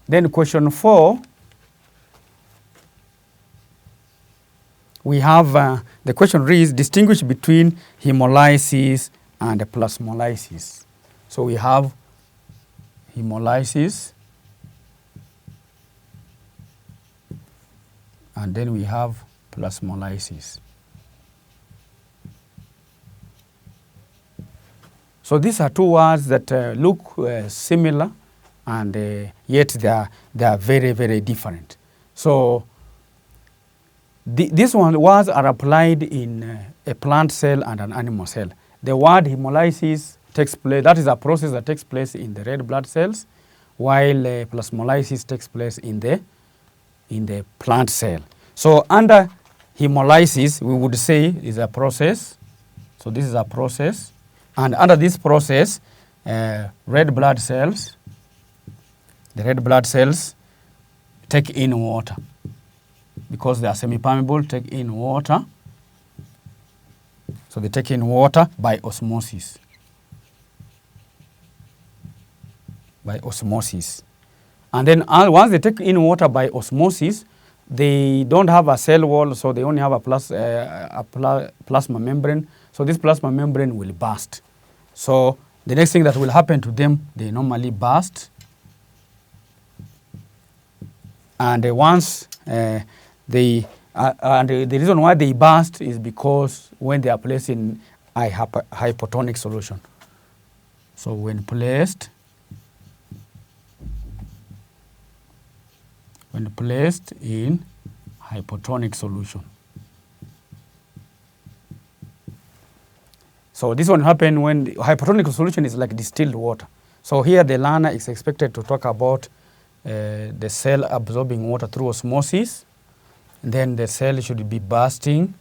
Then question 4, we have, the question reads, distinguish between hemolysis and plasmolysis. So we have hemolysis, and then we have plasmolysis. So these are two words that look similar, and yet they are very, very different. So these words are applied in a plant cell and an animal cell. The word hemolysis takes place, that is a process that takes place in the red blood cells, while plasmolysis takes place in the plant cell. So under hemolysis, we would say is a process. So this is a process. And under this process, red blood cells, the red blood cells take in water. Because they are semi-permeable, take in water. So they take in water by osmosis. By osmosis. And then once they take in water by osmosis, they don't have a cell wall, so they only have a plasma membrane. So this plasma membrane will burst. So the next thing that will happen to them, they normally burst. And once and the reason why they burst is because when they are placed in a hypotonic solution. So when placed in hypotonic solution. So this one happens when the hypotonic solution is like distilled water. So here the learner is expected to talk about the cell absorbing water through osmosis. Then the cell should be bursting,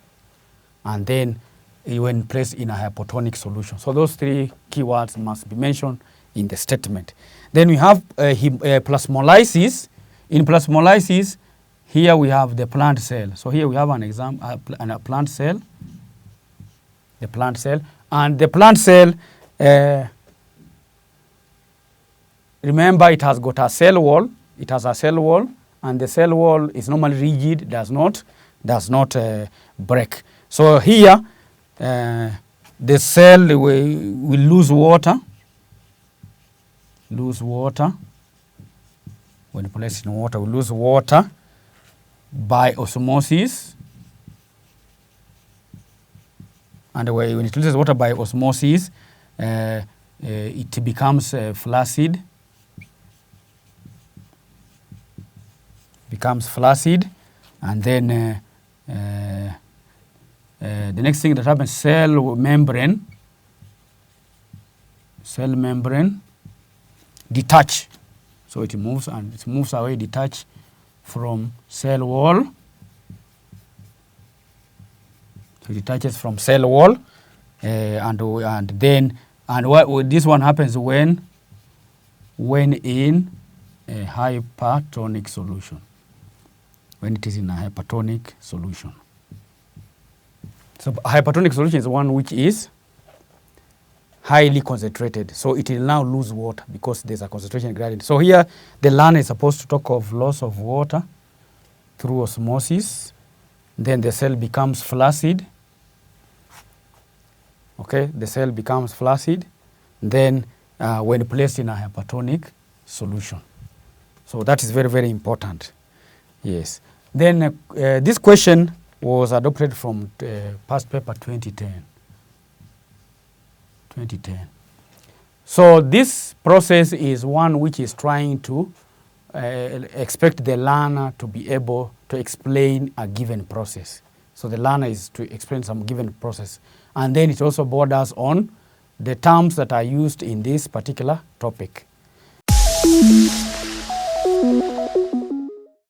and then when placed in a hypotonic solution. So those three keywords must be mentioned in the statement. Then we have plasmolysis. In plasmolysis, here we have the plant cell. So here we have an example, a plant cell. The plant cell. And the plant cell, remember, it has got a cell wall. It has a cell wall, and the cell wall is normally rigid, does not break. So here, the cell will lose water. When placed in water, will lose water by osmosis. And when it loses water by osmosis, it becomes flaccid. And then the next thing that happens, cell membrane detach. So it moves away, detach from cell wall. So it detaches from cell wall, and this one happens when in a hypertonic solution. When it is in a hypertonic solution. So a hypertonic solution is one which is highly concentrated. So it will now lose water because there's a concentration gradient. So here the learner is supposed to talk of loss of water through osmosis. Then the cell becomes flaccid. Okay, the cell becomes flaccid. Then when placed in a hypertonic solution. So that is very, very important. Yes. Then this question was adopted from past paper 2010. So this process is one which is trying to expect the learner to be able to explain a given process. So the learner is to explain some given process. And then it also borders on the terms that are used in this particular topic.